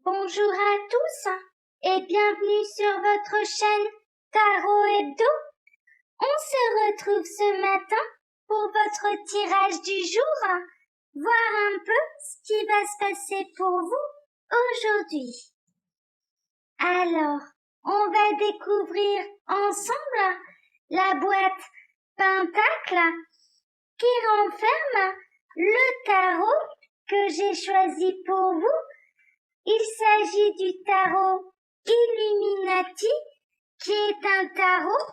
Bonjour à tous et bienvenue sur votre chaîne Tarot Hebdo. On se retrouve ce matin pour votre tirage du jour, voir un peu ce qui va se passer pour vous aujourd'hui. Alors, on va découvrir ensemble la boîte Pentacle qui renferme le tarot que j'ai choisi pour vous. Il s'agit du tarot Illuminati, qui est un tarot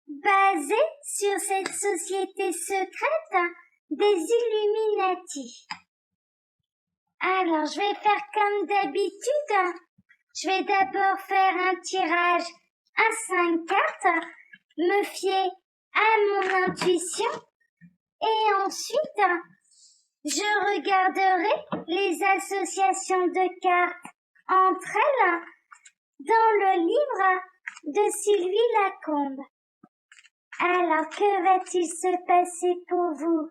basé sur cette société secrète des Illuminati. Alors, je vais faire comme d'habitude. Je vais d'abord faire un tirage à 5 cartes, me fier à mon intuition, et ensuite, je regarderai les associations de cartes entre elles dans le livre de Sylvie Lacombe. Alors, que va-t-il se passer pour vous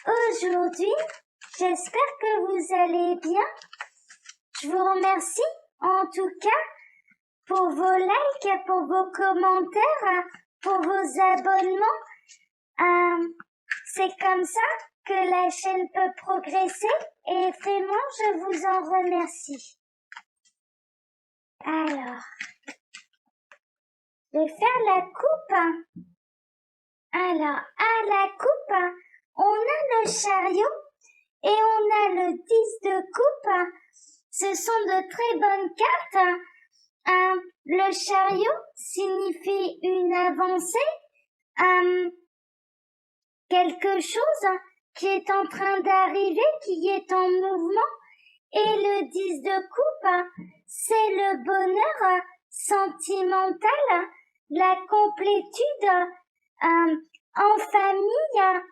aujourd'hui? J'espère que vous allez bien. Je vous remercie en tout cas pour vos likes, pour vos commentaires, pour vos abonnements. C'est comme ça que la chaîne peut progresser et vraiment je vous en remercie. Alors, je vais faire la coupe. Alors, à la coupe, on a le chariot et on a le 10 de coupe. Ce sont de très bonnes cartes. Le chariot signifie une avancée, quelque chose qui est en train d'arriver, qui est en mouvement, et le 10 de coupe, c'est le bonheur sentimental, la complétude en famille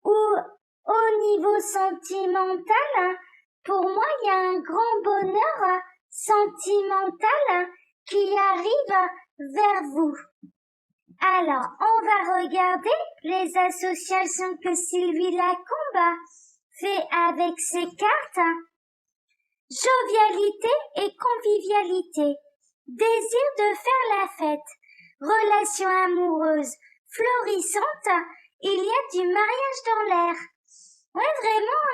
ou au niveau sentimental. Pour moi, il y a un grand bonheur sentimental qui arrive vers vous. Alors, on va regarder les associations que Sylvie Lacombe fait avec ses cartes. Jovialité et convivialité, désir de faire la fête, relation amoureuse florissante, il y a du mariage dans l'air. Ouais, vraiment,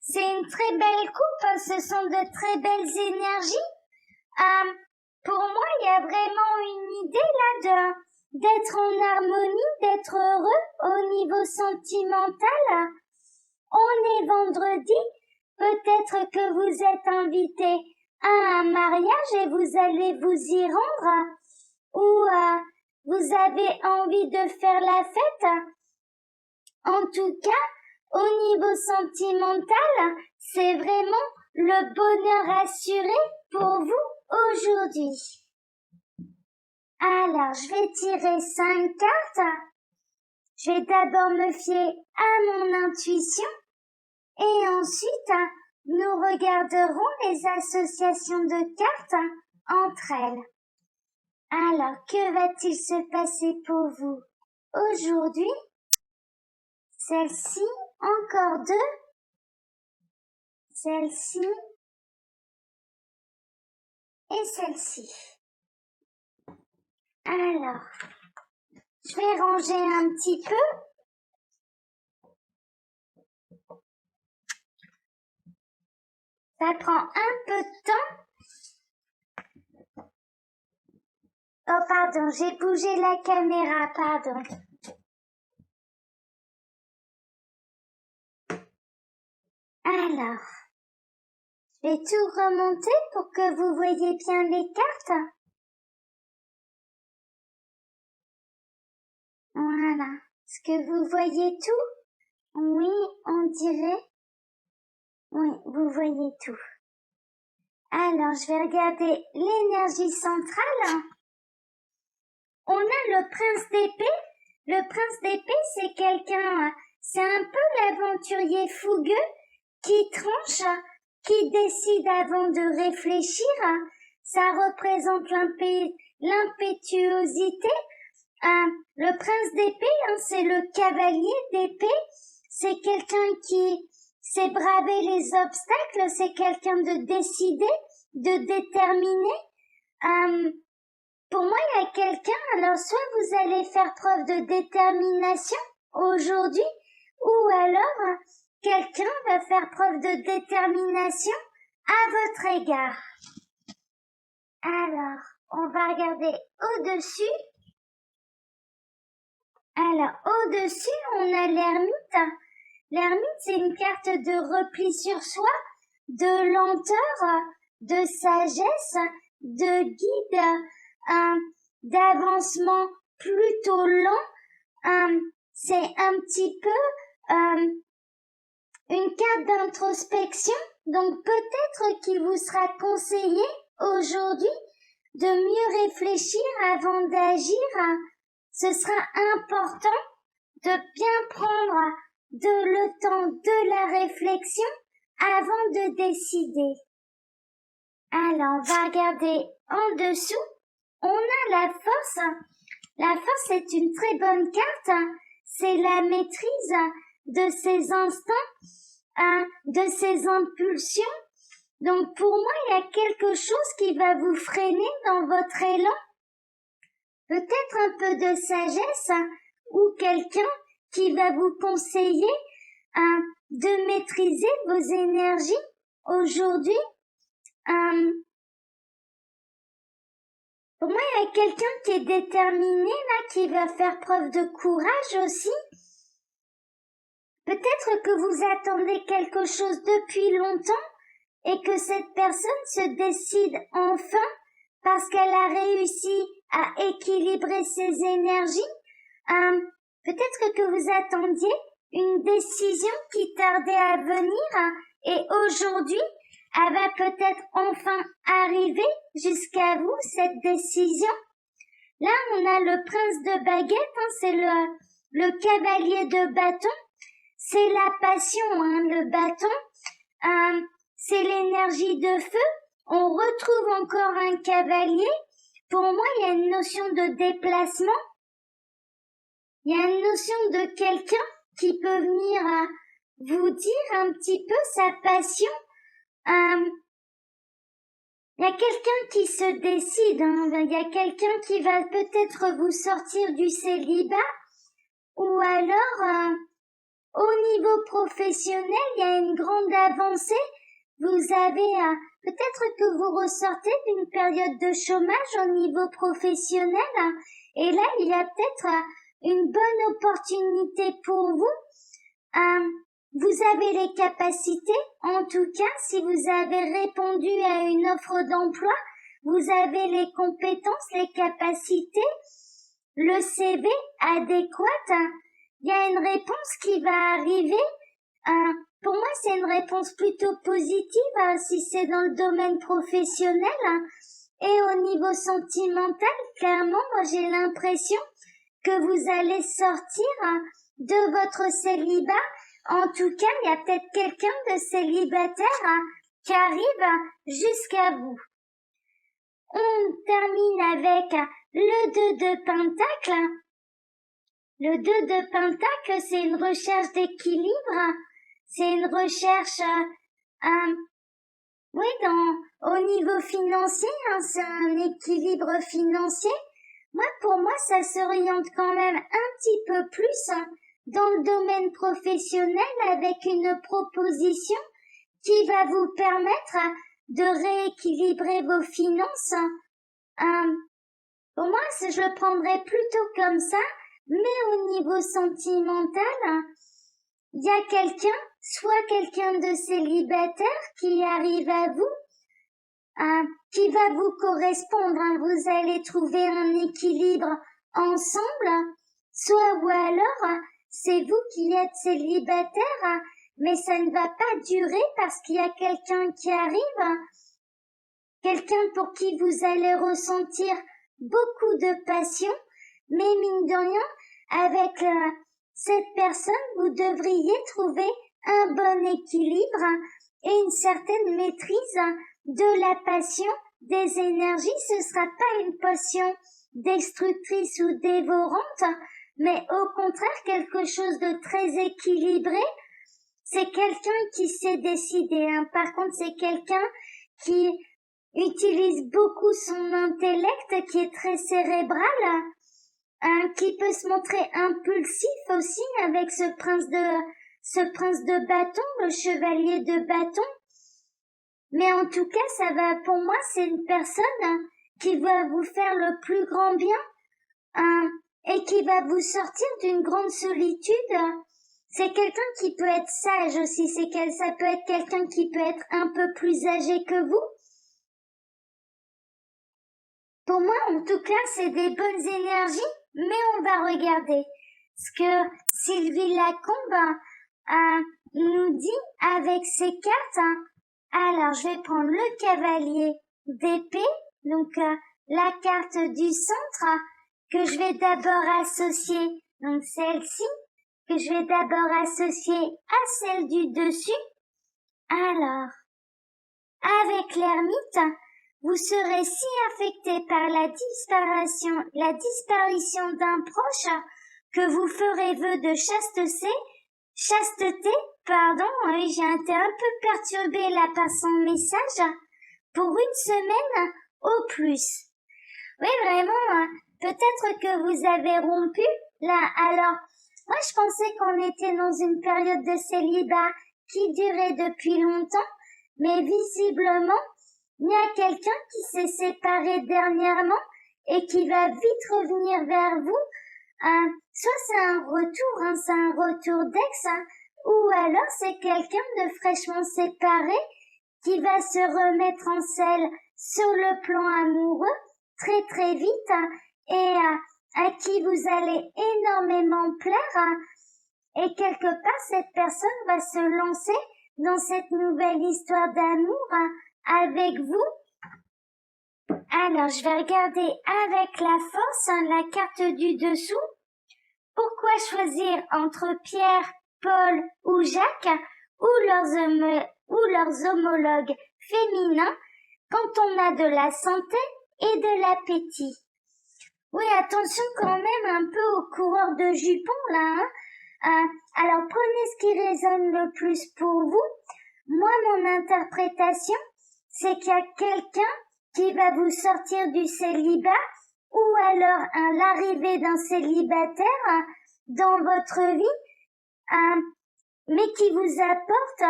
c'est une très belle coupe, ce sont de très belles énergies. Pour moi, il y a vraiment une idée là d'être en harmonie, d'être heureux au niveau sentimental. On est vendredi, peut-être que vous êtes invité à un mariage et vous allez vous y rendre, ou vous avez envie de faire la fête. En tout cas, au niveau sentimental, c'est vraiment le bonheur assuré pour vous aujourd'hui. Alors, je vais tirer 5 cartes. Je vais d'abord me fier à mon intuition et ensuite, nous regarderons les associations de cartes entre elles. Alors, que va-t-il se passer pour vous aujourd'hui? Celle-ci, encore 2. Celle-ci et celle-ci. Alors, je vais ranger un petit peu. Ça prend un peu de temps. Oh, pardon, j'ai bougé la caméra, pardon. Alors, je vais tout remonter pour que vous voyez bien les cartes. Voilà. Est-ce que vous voyez tout? Oui, on dirait. Oui, vous voyez tout. Alors, je vais regarder l'énergie centrale. On a le prince d'épée. Le prince d'épée, c'est quelqu'un, c'est un peu l'aventurier fougueux qui tranche, qui décide avant de réfléchir. Ça représente l'impétuosité. Le prince d'épée, c'est le cavalier d'épée. C'est quelqu'un qui sait braver les obstacles, c'est quelqu'un de décidé, de déterminer. Pour moi, il y a quelqu'un, alors soit vous allez faire preuve de détermination aujourd'hui, ou alors quelqu'un va faire preuve de détermination à votre égard. Alors, on va regarder au-dessus. Alors, au-dessus, on a l'ermite. L'ermite, c'est une carte de repli sur soi, de lenteur, de sagesse, de guide, d'avancement plutôt lent. C'est un petit peu une carte d'introspection. Donc, peut-être qu'il vous sera conseillé aujourd'hui de mieux réfléchir avant d'agir. Ce sera important de bien prendre le temps de la réflexion avant de décider. Alors, on va regarder en dessous. On a la force. La force est une très bonne carte. C'est la maîtrise de ses instincts, de ses impulsions. Donc, pour moi, il y a quelque chose qui va vous freiner dans votre élan. Peut-être un peu de sagesse ou quelqu'un qui va vous conseiller de maîtriser vos énergies aujourd'hui. Pour moi, il y a quelqu'un qui est déterminé, là, qui va faire preuve de courage aussi. Peut-être que vous attendez quelque chose depuis longtemps et que cette personne se décide enfin parce qu'elle a réussi à équilibrer ses énergies. Peut-être que vous attendiez une décision qui tardait à venir et aujourd'hui, elle va peut-être enfin arriver jusqu'à vous, cette décision. Là, on a le prince de baguette, c'est le cavalier de bâton. C'est la passion, le bâton. C'est l'énergie de feu. On retrouve encore un cavalier. Pour moi, il y a une notion de déplacement. Il y a une notion de quelqu'un qui peut venir vous dire un petit peu sa passion. Il y a quelqu'un qui se décide. Il y a quelqu'un qui va peut-être vous sortir du célibat. Ou alors, au niveau professionnel, il y a une grande avancée. Vous avez peut-être que vous ressortez d'une période de chômage au niveau professionnel et là, il y a peut-être une bonne opportunité pour vous. Vous avez les capacités, en tout cas, si vous avez répondu à une offre d'emploi, vous avez les compétences, les capacités, le CV adéquat. Il y a une réponse qui va arriver. Pour moi, c'est une réponse plutôt positive si c'est dans le domaine professionnel. Et au niveau sentimental, clairement, moi j'ai l'impression que vous allez sortir de votre célibat. En tout cas, il y a peut-être quelqu'un de célibataire qui arrive jusqu'à vous. On termine avec le 2 de Pentacle. Le 2 de Pentacle, c'est une recherche d'équilibre. C'est une recherche, oui, au niveau financier, c'est un équilibre financier. Pour moi, ça s'oriente quand même un petit peu plus dans le domaine professionnel avec une proposition qui va vous permettre de rééquilibrer vos finances. Pour moi, je le prendrais plutôt comme ça, mais au niveau sentimental, il y a quelqu'un, soit quelqu'un de célibataire qui arrive à vous, qui va vous correspondre. Vous allez trouver un équilibre ensemble, soit ou alors c'est vous qui êtes célibataire, mais ça ne va pas durer parce qu'il y a quelqu'un qui arrive, quelqu'un pour qui vous allez ressentir beaucoup de passion, mais mine de rien, avec cette personne, vous devriez trouver un bon équilibre et une certaine maîtrise de la passion, des énergies. Ce sera pas une passion destructrice ou dévorante, mais au contraire quelque chose de très équilibré. C'est quelqu'un qui s'est décidé. Par contre, c'est quelqu'un qui utilise beaucoup son intellect qui est très cérébral, qui peut se montrer impulsif aussi avec ce prince de bâton, le chevalier de bâton. Mais en tout cas, ça va, pour moi, c'est une personne qui va vous faire le plus grand bien, et qui va vous sortir d'une grande solitude. C'est quelqu'un qui peut être sage aussi, ça peut être quelqu'un qui peut être un peu plus âgé que vous. Pour moi, en tout cas, c'est des bonnes énergies, mais on va regarder ce que Sylvie Lacombe nous dit avec ses cartes. Alors, je vais prendre le cavalier d'épée, donc la carte du centre, que je vais d'abord associer, donc celle-ci, que je vais d'abord associer à celle du dessus. Alors, avec l'ermite, vous serez si affecté par la disparition d'un proche que vous ferez vœu de chasteté, j'ai été un peu perturbée là par son message, pour une semaine au plus. Oui, vraiment, peut-être que vous avez rompu là. Alors, moi je pensais qu'on était dans une période de célibat qui durait depuis longtemps, mais visiblement, il y a quelqu'un qui s'est séparé dernièrement et qui va vite revenir vers vous. Soit c'est un retour d'ex, ou alors c'est quelqu'un de fraîchement séparé qui va se remettre en selle sur le plan amoureux très très vite, et à qui vous allez énormément plaire, et quelque part cette personne va se lancer dans cette nouvelle histoire d'amour avec vous. Alors je vais regarder avec la force la carte du dessous. Pourquoi choisir entre Pierre, Paul ou Jacques ou leurs homologues féminins quand on a de la santé et de l'appétit? Oui, attention quand même un peu aux coureurs de jupons là. Alors prenez ce qui résonne le plus pour vous. Moi, mon interprétation, c'est qu'il y a quelqu'un qui va vous sortir du célibat, ou alors l'arrivée d'un célibataire dans votre vie, mais qui vous apporte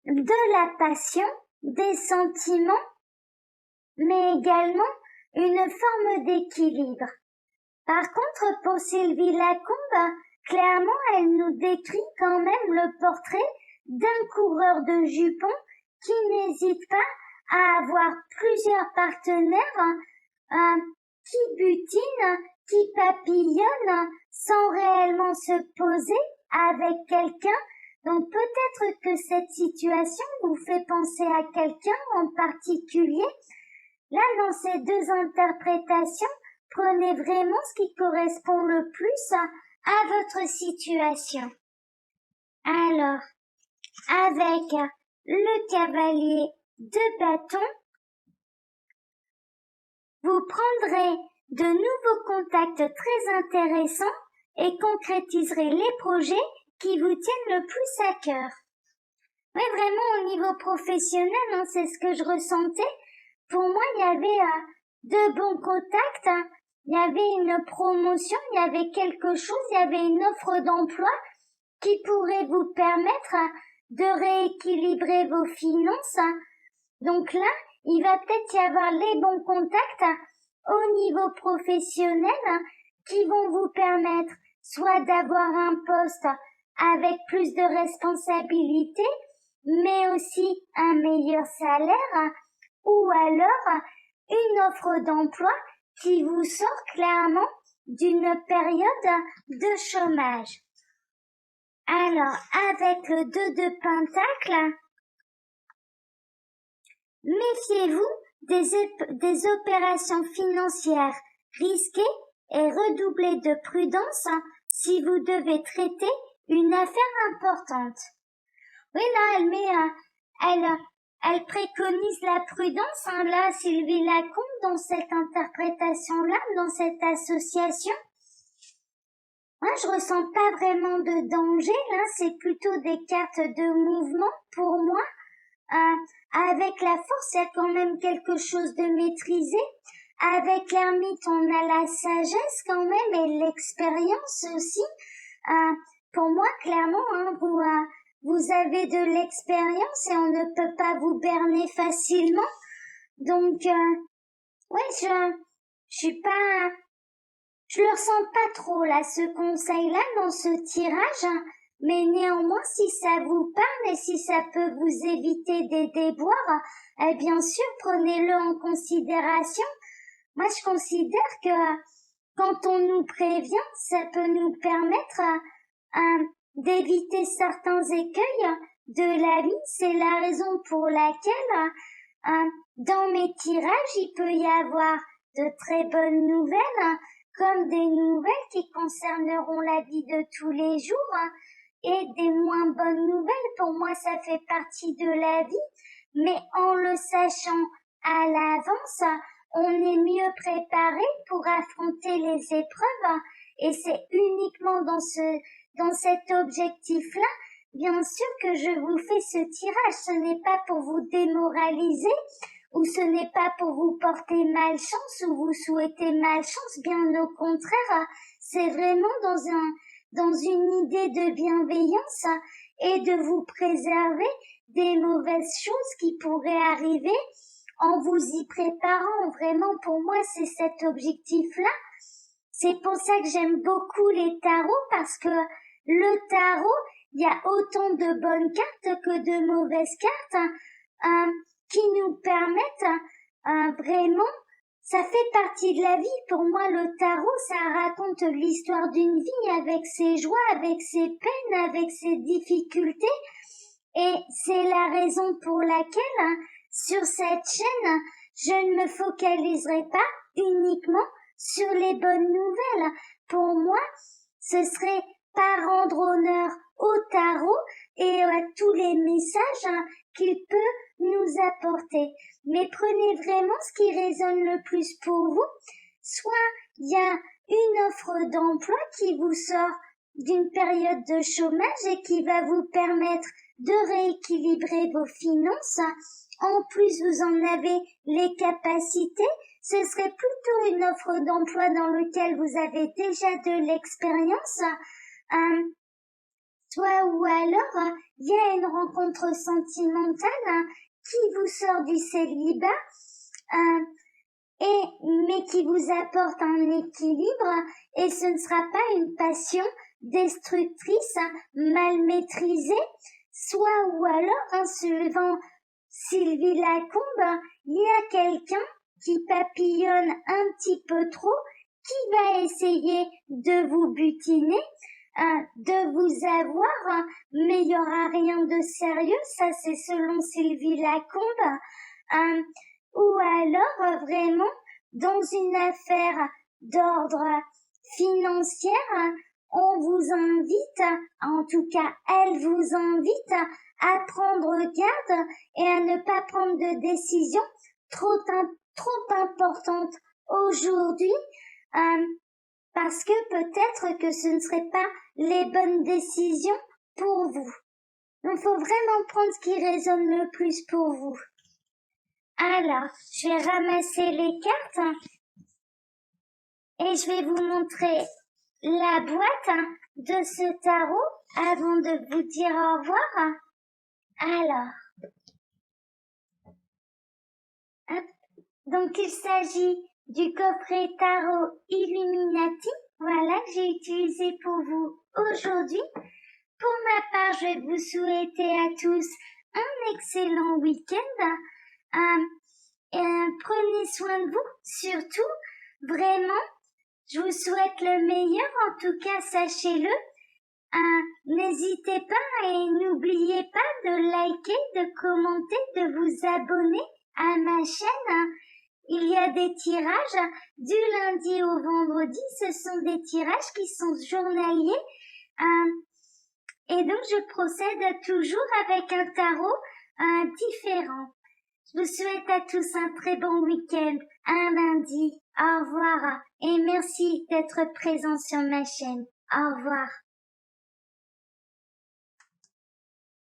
de la passion, des sentiments, mais également une forme d'équilibre. Par contre, pour Sylvie Lacombe, clairement, elle nous décrit quand même le portrait d'un coureur de jupons qui n'hésite pas à avoir plusieurs partenaires, qui butinent, qui papillonnent sans réellement se poser avec quelqu'un. Donc peut-être que cette situation vous fait penser à quelqu'un en particulier. Là, dans ces deux interprétations, prenez vraiment ce qui correspond le plus à votre situation. Alors, avec le cavalier de bâton, vous prendrez de nouveaux contacts très intéressants et concrétiserez les projets qui vous tiennent le plus à cœur. Oui, vraiment au niveau professionnel, c'est ce que je ressentais. Pour moi, il y avait de bons contacts, il y avait une promotion, il y avait quelque chose, il y avait une offre d'emploi qui pourrait vous permettre de rééquilibrer vos finances. Donc là, il va peut-être y avoir les bons contacts au niveau professionnel qui vont vous permettre soit d'avoir un poste avec plus de responsabilités, mais aussi un meilleur salaire, ou alors une offre d'emploi qui vous sort clairement d'une période de chômage. Alors, avec le 2 de Pentacle, méfiez-vous des opérations financières risquées et redoublez de prudence si vous devez traiter une affaire importante. Oui, là, elle préconise la prudence, là, Sylvie Lacombe, dans cette interprétation-là, dans cette association. Moi, je ressens pas vraiment de danger, là, c'est plutôt des cartes de mouvement pour moi. avec la force, il y a quand même quelque chose de maîtrisé. Avec l'ermite, on a la sagesse quand même et l'expérience aussi. Pour moi, clairement, hein, vous avez de l'expérience et on ne peut pas vous berner facilement. Donc, ouais, je le ressens pas trop là, ce conseil-là dans ce tirage. Mais néanmoins, si ça vous parle et si ça peut vous éviter des déboires, bien sûr, prenez-le en considération. Moi, je considère que quand on nous prévient, ça peut nous permettre d'éviter certains écueils de la vie. C'est la raison pour laquelle dans mes tirages, il peut y avoir de très bonnes nouvelles, comme des nouvelles qui concerneront la vie de tous les jours, et des moins bonnes nouvelles. Pour moi, ça fait partie de la vie, mais en le sachant à l'avance, on est mieux préparé pour affronter les épreuves, et c'est uniquement dans cet objectif-là, bien sûr, que je vous fais ce tirage. Ce n'est pas pour vous démoraliser, ou ce n'est pas pour vous porter malchance ou vous souhaiter malchance, bien au contraire, c'est vraiment dans une idée de bienveillance et de vous préserver des mauvaises choses qui pourraient arriver en vous y préparant. Vraiment, pour moi, c'est cet objectif-là. C'est pour ça que j'aime beaucoup les tarots, parce que le tarot, il y a autant de bonnes cartes que de mauvaises cartes qui nous permettent vraiment, ça fait partie de la vie. Pour moi, le tarot, ça raconte l'histoire d'une vie avec ses joies, avec ses peines, avec ses difficultés. Et c'est la raison pour laquelle, sur cette chaîne, je ne me focaliserai pas uniquement sur les bonnes nouvelles. Pour moi, ce serait pas rendre honneur au tarot et à tous les messages qu'il peut nous apporter. Mais prenez vraiment ce qui résonne le plus pour vous. Soit il y a une offre d'emploi qui vous sort d'une période de chômage et qui va vous permettre de rééquilibrer vos finances. En plus, vous en avez les capacités. Ce serait plutôt une offre d'emploi dans laquelle vous avez déjà de l'expérience. Soit ou alors, il y a une rencontre sentimentale qui vous sort du célibat, mais qui vous apporte un équilibre, et ce ne sera pas une passion destructrice, mal maîtrisée. Soit ou alors, suivant Sylvie Lacombe, il y a quelqu'un qui papillonne un petit peu trop, qui va essayer de vous butiner, de vous avoir, mais il n'y aura rien de sérieux. Ça, c'est selon Sylvie Lacombe. Ou alors, vraiment, dans une affaire d'ordre financier, on vous invite, en tout cas, elle vous invite à prendre garde et à ne pas prendre de décisions trop importantes aujourd'hui, parce que peut-être que ce ne serait pas les bonnes décisions pour vous. Donc, faut vraiment prendre ce qui résonne le plus pour vous. Alors, je vais ramasser les cartes et je vais vous montrer la boîte de ce tarot avant de vous dire au revoir. Alors, hop. Donc il s'agit du coffret tarot Illuminati, voilà, que j'ai utilisé pour vous aujourd'hui. Pour ma part, je vais vous souhaiter à tous un excellent week-end. Prenez soin de vous, surtout, vraiment, je vous souhaite le meilleur, en tout cas, sachez-le. N'hésitez pas et n'oubliez pas de liker, de commenter, de vous abonner à ma chaîne. Il y a des tirages du lundi au vendredi. Ce sont des tirages qui sont journaliers. Et donc, je procède toujours avec un tarot différent. Je vous souhaite à tous un très bon week-end, un lundi. Au revoir et merci d'être présent sur ma chaîne. Au revoir.